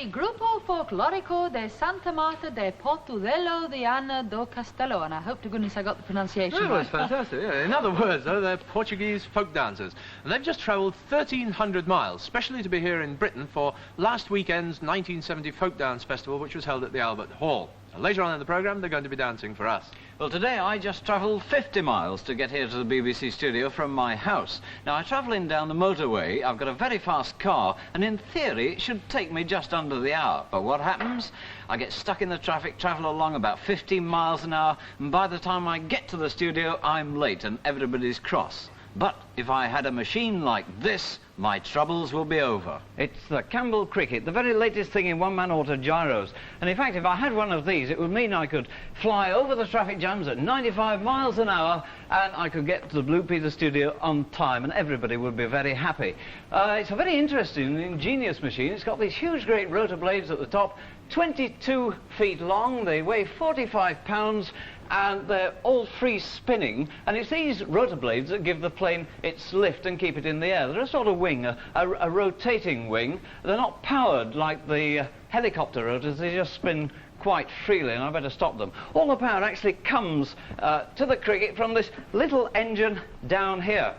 il gruppo folclorico de Santa Marta de Portudello di Anna do Castello, and I hope to goodness I got the pronunciation That right. was fantastic. Yeah. In other words, though, they're Portuguese folk dancers, and they've just travelled 1,300 miles, specially to be here in Britain for last weekend's 1970 Folk Dance Festival, which was held at the Albert Hall. And later on in the programme, they're going to be dancing for us. Well, today I just travelled 50 miles to get here to the BBC studio from my house. Now, I travel in down the motorway. I've got a very fast car, and in theory, it should take me just under the hour. But what happens? I get stuck in the traffic, travel along about 15 miles an hour, and by the time I get to the studio, I'm late and everybody's cross. But if I had a machine like this, my troubles will be over. It's the Campbell Cricket, the very latest thing in one-man auto gyros. And in fact, if I had one of these, it would mean I could fly over the traffic jams at 95 miles an hour, and I could get to the Blue Peter studio on time, and everybody would be very happy. It's a very interesting and ingenious machine. It's got these huge, great rotor blades at the top, 22 feet long. They weigh 45 pounds. And they're all free spinning, and it's these rotor blades that give the plane its lift and keep it in the air. They're a sort of wing, a rotating wing. They're not powered like the helicopter rotors. They just spin quite freely, and I better stop them. All the power actually comes to the cricket from this little engine down here.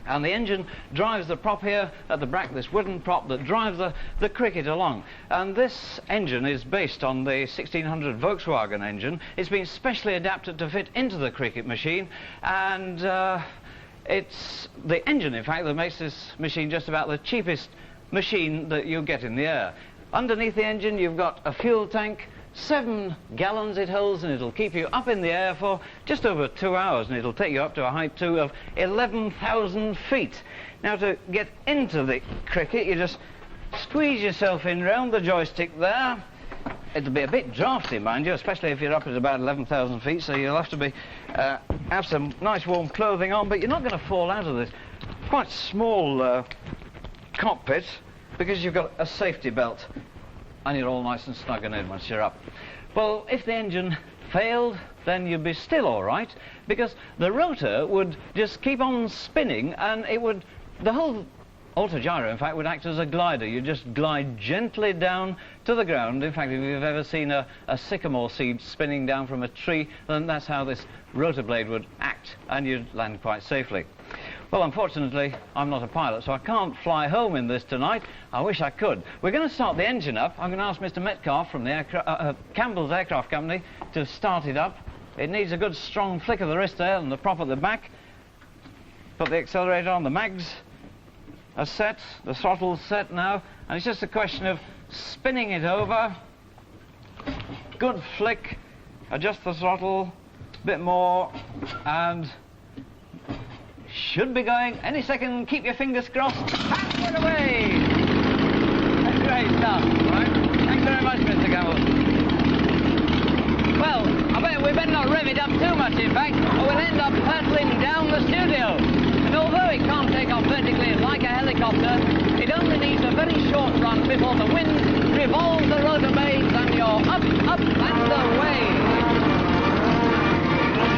And the engine drives the prop here at the back, this wooden prop that drives the cricket along. And this engine is based on the 1600 Volkswagen engine. It's been specially adapted to fit into the cricket machine, and it's the engine, in fact, that makes this machine just about the cheapest machine that you get in the air. Underneath the engine, you've got a fuel tank. 7 gallons it holds, and it'll keep you up in the air for just over 2 hours, and it'll take you up to a height too of 11,000 feet. Now, to get into the cricket, you just squeeze yourself in round the joystick there. It'll be a bit drafty, mind you, especially if you're up at about 11,000 feet, so you'll have to be have some nice warm clothing on, but you're not going to fall out of this quite small cockpit, because you've got a safety belt, and you're all nice and snug and in once you're up. Well, if the engine failed, then you'd be still all right, because the rotor would just keep on spinning, and it would, the whole autogyro, in fact, would act as a glider. You just glide gently down to the ground. In fact, if you've ever seen a sycamore seed spinning down from a tree, then that's how this rotor blade would act, and you'd land quite safely. Well, unfortunately, I'm not a pilot, so I can't fly home in this tonight. I wish I could. We're going to start the engine up. I'm going to ask Mr. Metcalf from the Campbell's Aircraft Company to start it up. It needs a good strong flick of the wrist there and the prop at the back. Put the accelerator on. The mags are set. The throttle's set now. And it's just a question of spinning it over. Good flick. Adjust the throttle a bit more, and should be going any second. Keep your fingers crossed. And away! That's great stuff, right? Thanks very much, Mr. Campbell. Well, I bet we better not rev it up too much, in fact, or we'll end up hurtling down the studio. And although it can't take off vertically like a helicopter, it only needs a very short run before the wind revolves the rotor blades and you're up, up, and away.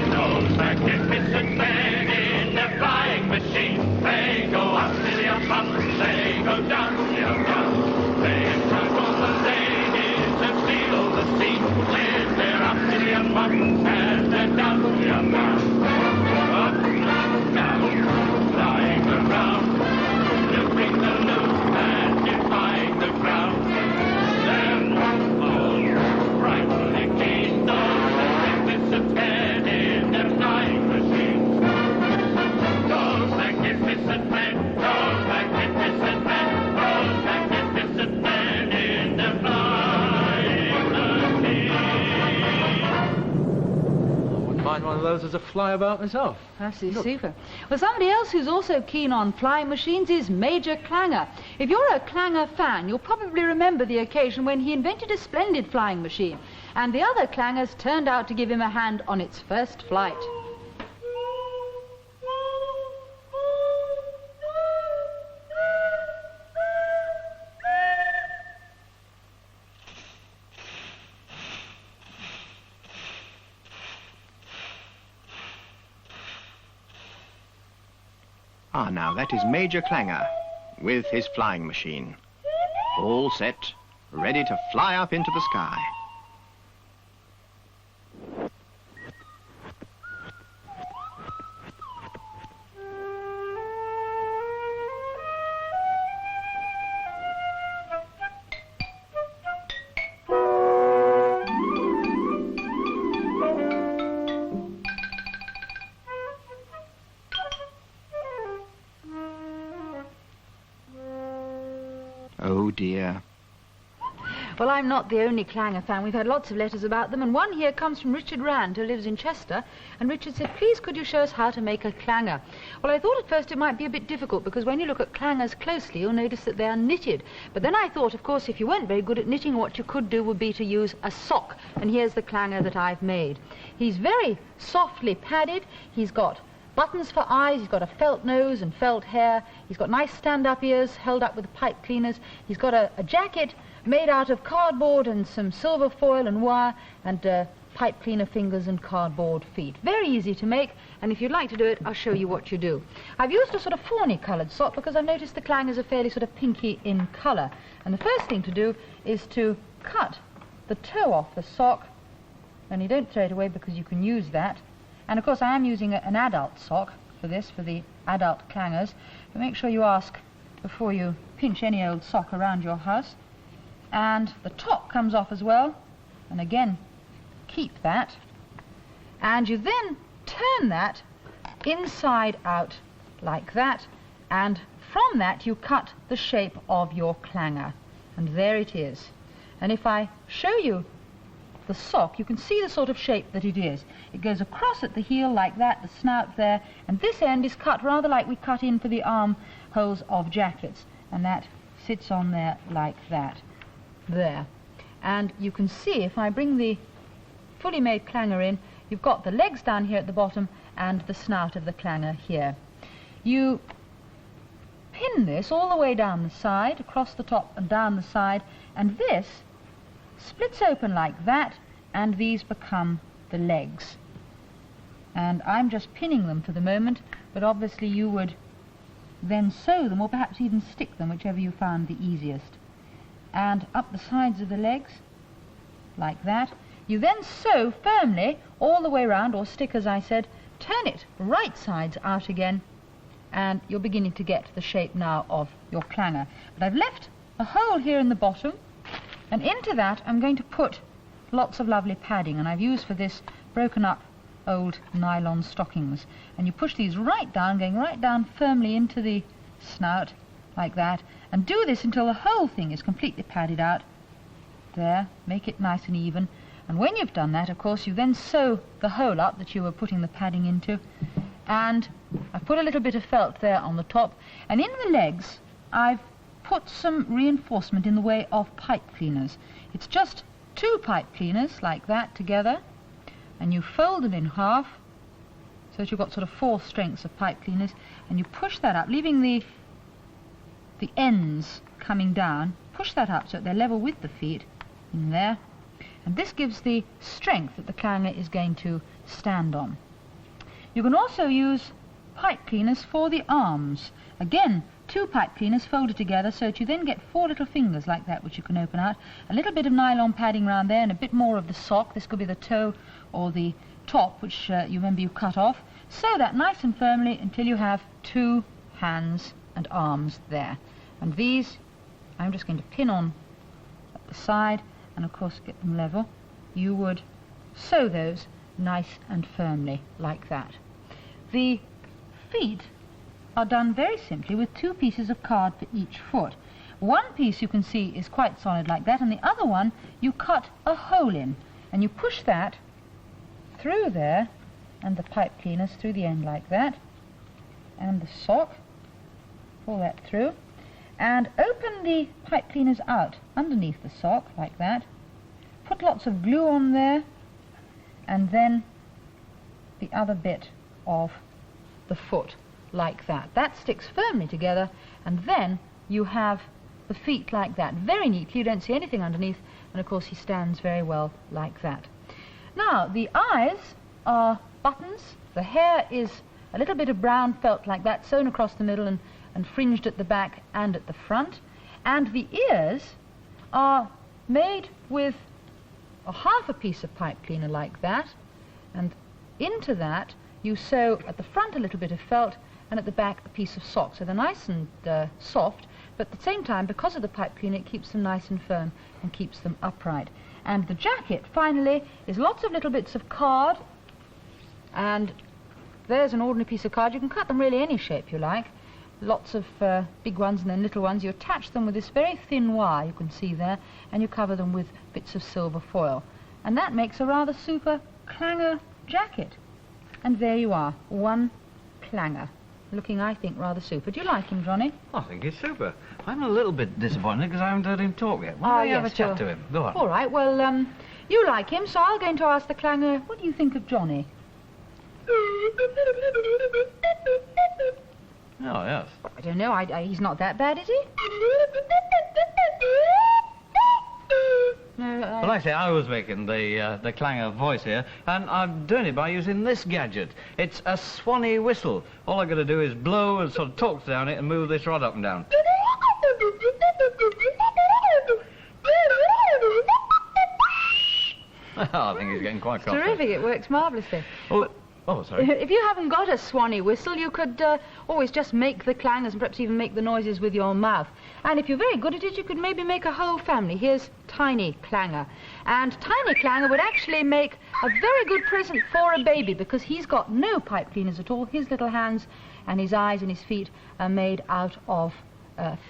Those magnificent men in their flying machine, they go up to the up, they go down to the down. They control the ladies and steal the sea. When they're up to the up, and they're down to the down. Up, down, flying around, looping the loop and defying the ground. They're all rightfully keen, those magnificent men in their flying machines. Those magnificent men, those magnificent men, those magnificent men in their flying machines. I wouldn't mind one of those as a flyabout myself. Absolutely super. Well, somebody else who's also keen on flying machines is Major Clanger. If you're a Clanger fan, you'll probably remember the occasion when he invented a splendid flying machine, and the other Clangers turned out to give him a hand on its first flight. Now that is Major Clanger with his flying machine. All set, ready to fly up into the sky. Oh dear. Well, I'm not the only clanger fan. We've had lots of letters about them, and one here comes from Richard Rand, who lives in Chester. And Richard said, please could you show us how to make a clanger? Well, I thought at first it might be a bit difficult, because when you look at clangers closely, you'll notice that they are knitted. But then I thought, of course, if you weren't very good at knitting, what you could do would be to use a sock. And here's the clanger that I've made. He's very softly padded. He's got buttons for eyes, he's got a felt nose and felt hair, he's got nice stand-up ears held up with pipe cleaners, he's got a jacket made out of cardboard and some silver foil and wire, and pipe cleaner fingers and cardboard feet. Very easy to make, and if you'd like to do it, I'll show you what you do. I've used a sort of fawny coloured sock because I've noticed the clangers are fairly sort of pinky in colour. And the first thing to do is to cut the toe off the sock, and you don't throw it away because you can use that. And of course I am using an adult sock for this, for the adult clangers. But make sure you ask before you pinch any old sock around your house. And the top comes off as well. And again, keep that. And you then turn that inside out like that. And from that you cut the shape of your clanger. And there it is. And if I show you the sock, you can see the sort of shape that it is. It goes across at the heel like that, the snout there, and this end is cut rather like we cut in for the armholes of jackets, and that sits on there like that. There. And you can see, if I bring the fully made clanger in, you've got the legs down here at the bottom and the snout of the clanger here. You pin this all the way down the side, across the top and down the side, and this splits open like that, and these become the legs. And I'm just pinning them for the moment, but obviously you would then sew them, or perhaps even stick them, whichever you found the easiest. And up the sides of the legs, like that. You then sew firmly all the way round, or stick, as I said, turn it right sides out again, and you're beginning to get the shape now of your clanger. But I've left a hole here in the bottom, and into that I'm going to put lots of lovely padding, and I've used for this broken up old nylon stockings. And you push these right down, going right down firmly into the snout, like that, and do this until the whole thing is completely padded out. There, make it nice and even. And when you've done that, of course, you then sew the hole up that you were putting the padding into. And I've put a little bit of felt there on the top, and in the legs I've put some reinforcement in the way of pipe cleaners. It's just 2 pipe cleaners like that together, and you fold them in half so that you've got sort of 4 strengths of pipe cleaners, and you push that up, leaving the ends coming down. Push that up so that they're level with the feet in there, and this gives the strength that the clanger is going to stand on. You can also use pipe cleaners for the arms. Again, 2 pipe cleaners folded together so that you then get 4 little fingers like that, which you can open out. A little bit of nylon padding around there, and a bit more of the sock. This could be the toe or the top, which you remember you cut off. Sew that nice and firmly until you have 2 hands and arms there. And these I'm just going to pin on at the side, and of course get them level. You would sew those nice and firmly like that. The feet are done very simply with 2 pieces of card for each foot. One piece you can see is quite solid like that, and the other one you cut a hole in, and you push that through there, and the pipe cleaners through the end like that, and the sock, pull that through, and open the pipe cleaners out underneath the sock like that. Put lots of glue on there, and then the other bit of the foot like that. That sticks firmly together, and then you have the feet like that, very neatly. You don't see anything underneath, and of course he stands very well like that. Now the eyes are buttons. The hair is a little bit of brown felt like that, sewn across the middle and fringed at the back and at the front. And the ears are made with a half a piece of pipe cleaner like that, and into that you sew at the front a little bit of felt and at the back a piece of sock. So they're nice and soft, but at the same time, because of the pipe cleaner, it keeps them nice and firm and keeps them upright. And the jacket, finally, is lots of little bits of card, and there's an ordinary piece of card. You can cut them really any shape you like. Lots of big ones and then little ones. You attach them with this very thin wire, you can see there, and you cover them with bits of silver foil. And that makes a rather super clanger jacket. And there you are, one clanger. Looking, I think, rather super. Do you like him, Johnny? I think he's super. I'm a little bit disappointed because I haven't heard him talk yet. Why don't you have a chat to him? Go on. All right, well, you like him, so I'm going to ask the clanger, what do you think of Johnny? Oh, yes. I don't know, he's not that bad, is he? No, Well, actually, I was making the clanger voice here, and I'm doing it by using this gadget. It's a swanny whistle. All I've got to do is blow and sort of talk down it and move this rod up and down. I think he's getting quite confident. Terrific, it works marvellously. Oh, sorry. If you haven't got a swanny whistle, you could always just make the clangers and perhaps even make the noises with your mouth. And if you're very good at it, you could maybe make a whole family. Here's Tiny Clanger. And Tiny Clanger would actually make a very good present for a baby because he's got no pipe cleaners at all. His little hands and his eyes and his feet are made out of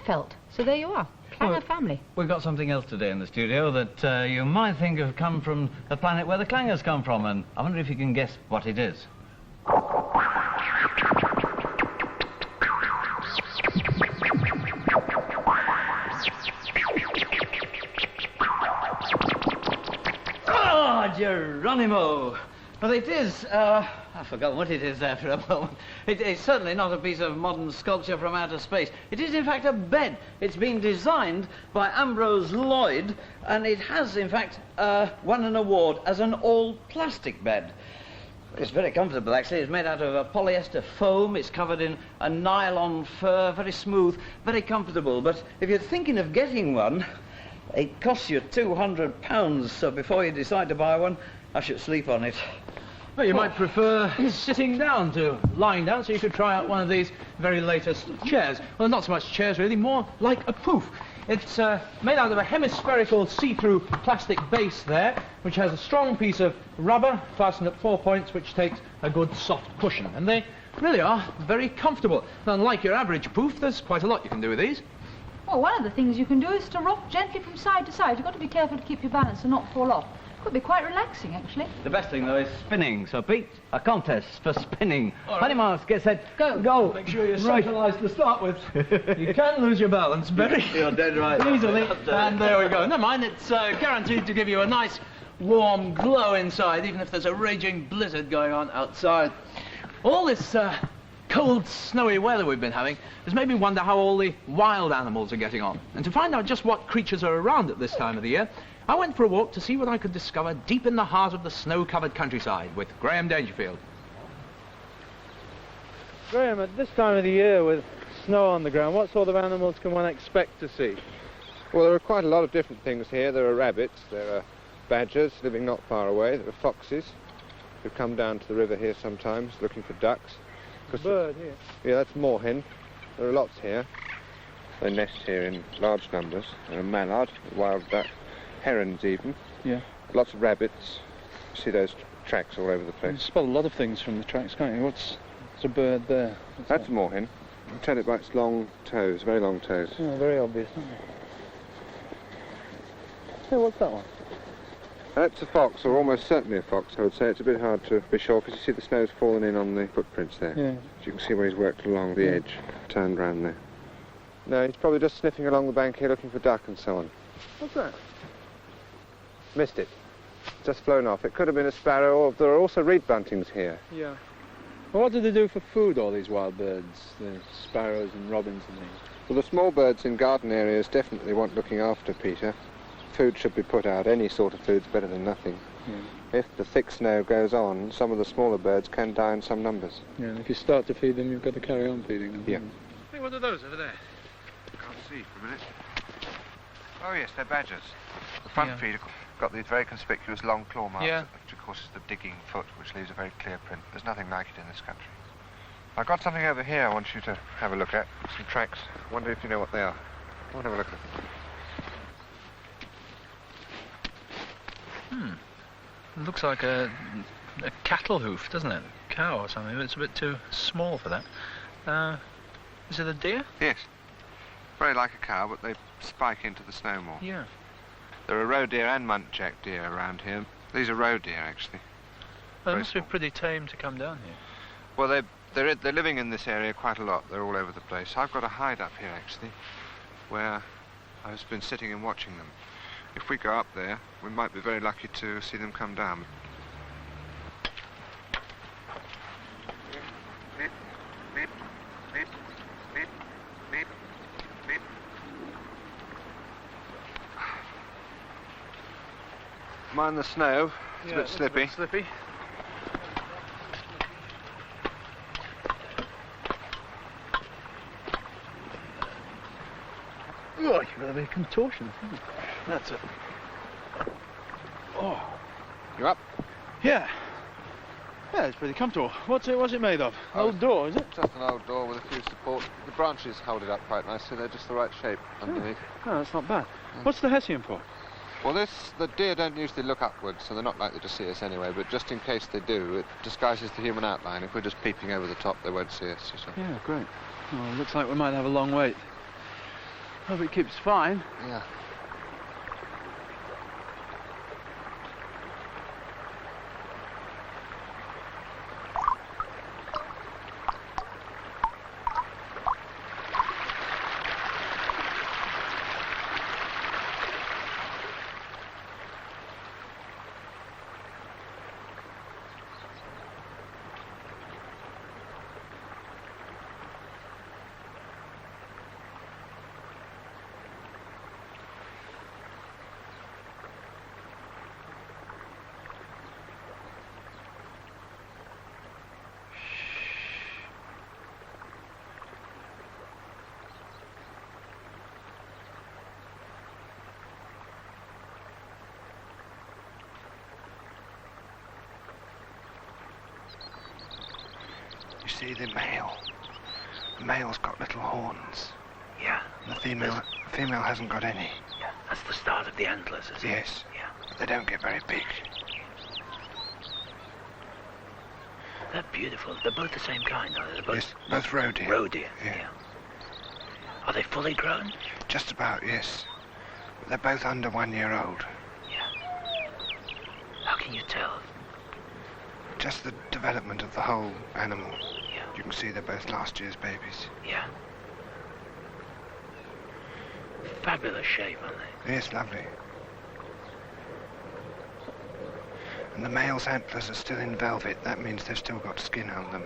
felt. So there you are. Clanger family. We've got something else today in the studio that you might think have come from the planet where the clangers come from, and I wonder if you can guess what it is. Ah, Geronimo! Well, it is, I've forgotten what it is there for a moment. It's certainly not a piece of modern sculpture from outer space. It is, in fact, a bed. It's been designed by Ambrose Lloyd, and it has, in fact, won an award as an all-plastic bed. It's very comfortable, actually. It's made out of a polyester foam. It's covered in a nylon fur, very smooth, very comfortable. But if you're thinking of getting one, it costs you £200, so before you decide to buy one, I should sleep on it. Well, you might prefer sitting down to lying down, so you could try out one of these very latest chairs. Well, not so much chairs, really, more like a poof. It's made out of a hemispherical see-through plastic base there, which has a strong piece of rubber fastened at 4 points, which takes a good soft cushion. And they really are very comfortable. Now, unlike your average poof, there's quite a lot you can do with these. Well, one of the things you can do is to rock gently from side to side. You've got to be careful to keep your balance and not fall off. Could be quite relaxing, actually. The best thing, though, is spinning. So, Pete, a contest for spinning. All right. Honey Mars, get set, go. Make sure you're centralised to start with. You can lose your balance very You're dead right. easily. And there we go. Never mind, it's guaranteed to give you a nice, warm glow inside, even if there's a raging blizzard going on outside. All this cold, snowy weather we've been having has made me wonder how all the wild animals are getting on. And to find out just what creatures are around at this time of the year, I went for a walk to see what I could discover deep in the heart of the snow-covered countryside with Graham Dangerfield. Graham, at this time of the year with snow on the ground, what sort of animals can one expect to see? Well, there are quite a lot of different things here. There are rabbits, there are badgers living not far away, there are foxes who come down to the river here sometimes looking for ducks. A bird here. Yeah, that's moorhen. There are lots here. They nest here in large numbers. There are mallard, wild duck, herons even. Yeah. Lots of rabbits. You see those tracks all over the You place. can spot a lot of things from the tracks, can't you? What's a bird there? That's a moorhen. You can tell it by its long toes, very long toes. Oh, very obvious, isn't it? Hey, what's that one? That's a fox, or almost certainly a fox, I would say. It's a bit hard to be sure, because you see the snow's fallen in on the footprints there. Yeah. So you can see where he's worked along the edge, turned round there. No, he's probably just sniffing along the bank here looking for duck and so on. What's that? Missed it. Just flown off. It could have been a sparrow, or there are also reed buntings here. Yeah. Well, what do they do for food, all these wild birds? The sparrows and robins and things? Well, the small birds in garden areas definitely want looking after, Peter. Food should be put out. Any sort of food's better than nothing. Yeah. If the thick snow goes on, some of the smaller birds can die in some numbers. Yeah, and if you start to feed them, you've got to carry on feeding them. Yeah. Hey, what are those over there? Can't see for a minute. Oh, yes, they're badgers. The front feet have got these very conspicuous long claw marks, which of course is the digging foot, which leaves a very clear print. There's nothing like it in this country. I've got something over here I want you to have a look at. Some tracks. I wonder if you know what they are. I want to have a look at them. It looks like a cattle hoof, doesn't it? Cow or something. It's a bit too small for that. Is it a deer? Yes. Very like a cow, but they spike into the snow more. Yeah. There are roe deer and muntjac deer around here. These are roe deer, actually. They must be pretty tame to come down here. Well, they're living in this area quite a lot. They're all over the place. I've got a hide up here, actually, where I've been sitting and watching them. If we go up there, we might be very lucky to see them come down. Beep, beep, beep, beep, beep, beep. Mind the snow. It's a bit slippy. It's a bit slippy. Oh, you've got a bit of contortion. That's it. Oh. You up? Yeah. Yeah, it's pretty comfortable. What's it made of? Old door, is it? Just an old door with a few support. The branches hold it up quite nicely. They're just the right shape underneath. Oh, that's not bad. What's the hessian for? Well, the deer don't usually look upwards, so they're not likely to see us anyway, but just in case they do, it disguises the human outline. If we're just peeping over the top, they won't see us. So. Yeah, great. Well, it looks like we might have a long wait. Hope it keeps fine. Yeah. You see the male. The male's got little horns. Yeah. And the female hasn't got any. Yeah. That's the start of the antlers, isn't it? Yes. Yeah. But they don't get very big. They're beautiful. They're both the same kind, are they? They're both Yes, both roe deer. roe deer. Yeah. Are they fully grown? Just about, yes. But they're both under 1 year old. Yeah. How can you tell? Just the development of the whole animal. Yeah. You can see they're both last year's babies. Yeah. Fabulous shape, aren't they? Yes, lovely. And the male's antlers are still in velvet. That means they've still got skin on them.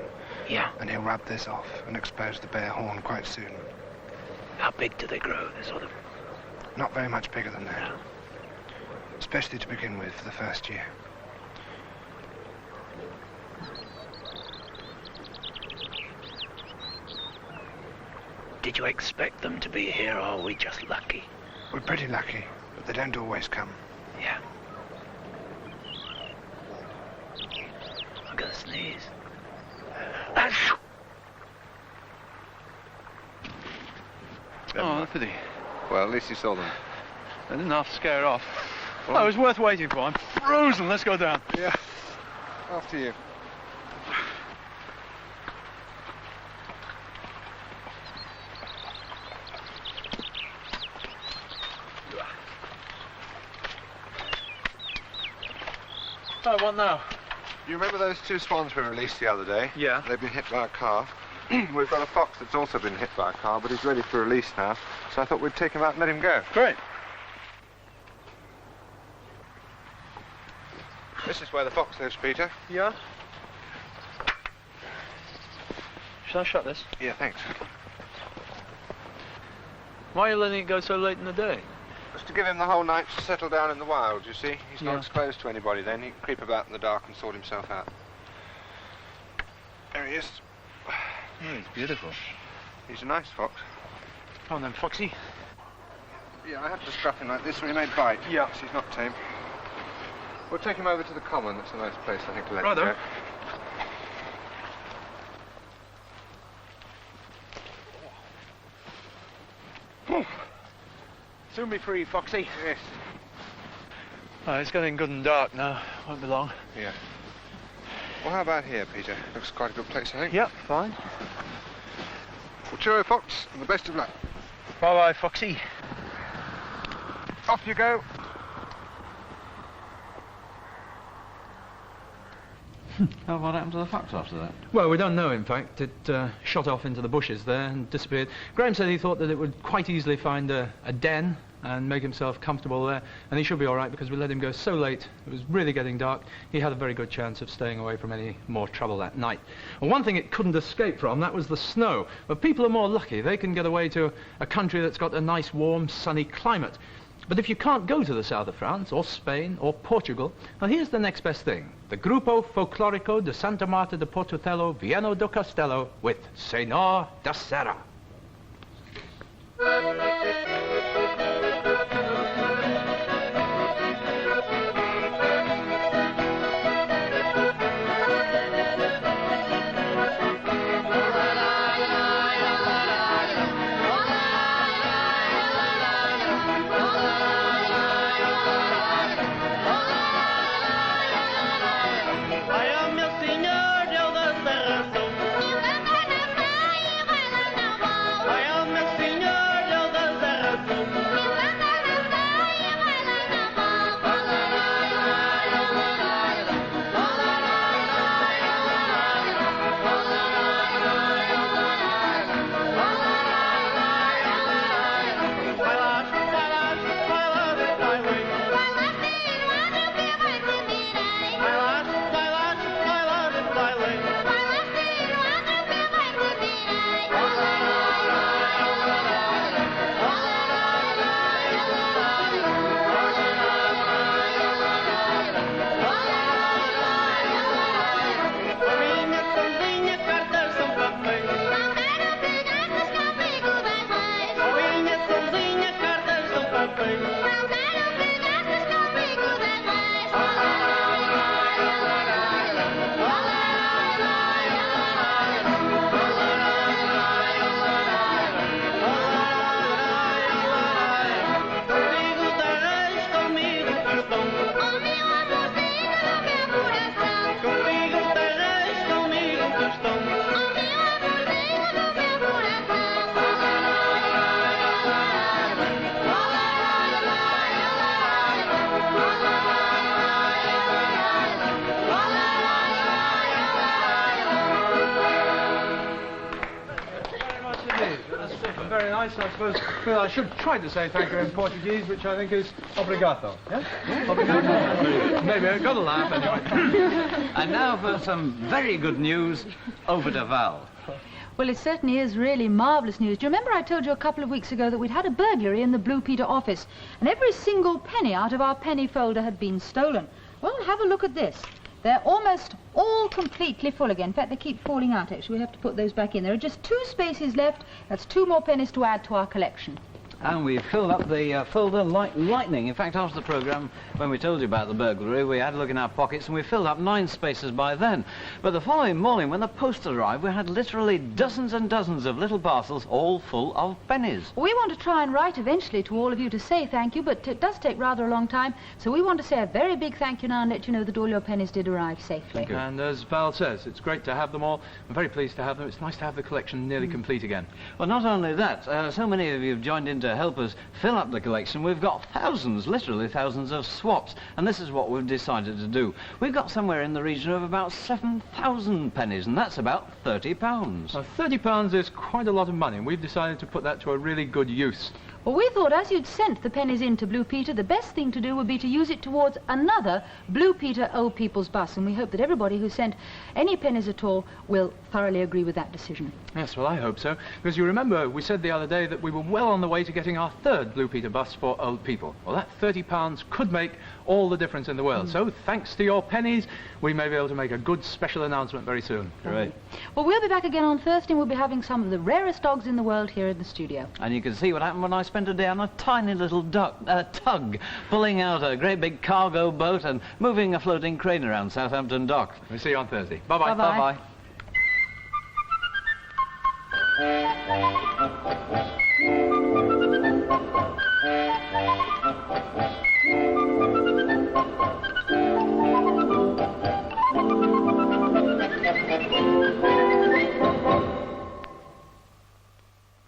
Yeah. And he'll rub this off and expose the bare horn quite soon. How big do they grow? They're sort of... Not very much bigger than that. No. Especially to begin with for the first year. Did you expect them to be here, or are we just lucky? We're pretty lucky, but they don't always come. Yeah. I'm gonna sneeze. Oh, that's a pity. Well, at least you saw them. I didn't have to scare it off. Oh, it was worth waiting for. I'm frozen. Let's go down. Yeah. After you. Oh, what now? You remember those two swans we released the other day? Yeah. They've been hit by a car. We've got a fox that's also been hit by a car, but he's ready for release now, so I thought we'd take him out and let him go. Great. This is where the fox lives, Peter. Yeah? Shall I shut this? Yeah, thanks. Why are you letting it go so late in the day? Just to give him the whole night to settle down in the wild, you see. He's not Yeah. exposed to anybody then. He can creep about in the dark and sort himself out. There he is. Oh, it's beautiful. He's a nice fox. Come on then, Foxy. Yeah, I have to scruff him like this or he may bite. Yeah. Because he's not tame. We'll take him over to the common. That's a nice place, I think, to let him Righto. go. Soon be free, Foxy. Yes. Oh, it's getting good and dark now. Won't be long. Yeah. Well, how about here, Peter? Looks quite a good place, I think. Yep, fine. Well, cheerio, Fox, and the best of luck. Bye-bye, Foxy. Off you go. Oh, what happened to the fox after that? Well, we don't know, in fact. It shot off into the bushes there and disappeared. Graham said he thought that it would quite easily find a den and make himself comfortable there, and he should be all right because we let him go so late. It was really getting dark. He had a very good chance of staying away from any more trouble that night. Well, one thing it couldn't escape from, that was the snow. But people are more lucky. They can get away to a country that's got a nice, warm, sunny climate. But if you can't go to the south of France, or Spain, or Portugal, well, here's the next best thing. The Gruppo Folclorico de Santa Marta de Portutello, Viano do Castello, with Senhor da Serra. Very nice, I suppose. Well, I should try to say thank you in Portuguese, which I think is obrigado. Yeah? Obrigado? Maybe I got a laugh anyway. And now for some very good news over to Val. Well, it certainly is really marvellous news. Do you remember I told you a couple of weeks ago that we'd had a burglary in the Blue Peter office, and every single penny out of our penny folder had been stolen? Well, have a look at this. They're almost all completely full again. In fact, they keep falling out, actually. We have to put those back in. There are just 2 spaces left. That's 2 more pennies to add to our collection. And we filled up the folder like lightning. In fact, after the programme, when we told you about the burglary, we had a look in our pockets and we filled up 9 spaces by then. But the following morning, when the post arrived, we had literally dozens and dozens of little parcels, all full of pennies. We want to try and write eventually to all of you to say thank you, but it does take rather a long time. So we want to say a very big thank you now and let you know that all your pennies did arrive safely. And as Val says, it's great to have them all. I'm very pleased to have them. It's nice to have the collection nearly complete again. Well, not only that, so many of you have joined in to help us fill up the collection. We've got thousands, literally thousands of swaps, and this is what we've decided to do. We've got somewhere in the region of about 7,000 pennies, and that's about £30. Now, £30 is quite a lot of money, and we've decided to put that to a really good use. Well, we thought as you'd sent the pennies into Blue Peter, the best thing to do would be to use it towards another Blue Peter Old People's Bus, and we hope that everybody who sent any pennies at all will thoroughly agree with that decision. Yes, well, I hope so, because you remember we said the other day that we were well on the way to getting our 3rd Blue Peter bus for old people. Well, that £30 could make all the difference in the world. So, thanks to your pennies, we may be able to make a good special announcement very soon. Great. Well, we'll be back again on Thursday, and we'll be having some of the rarest dogs in the world here in the studio. And you can see what happened when I spent a day on a tiny little tug, pulling out a great big cargo boat and moving a floating crane around Southampton Dock. We'll see you on Thursday. Bye-bye. Bye-bye. Bye-bye.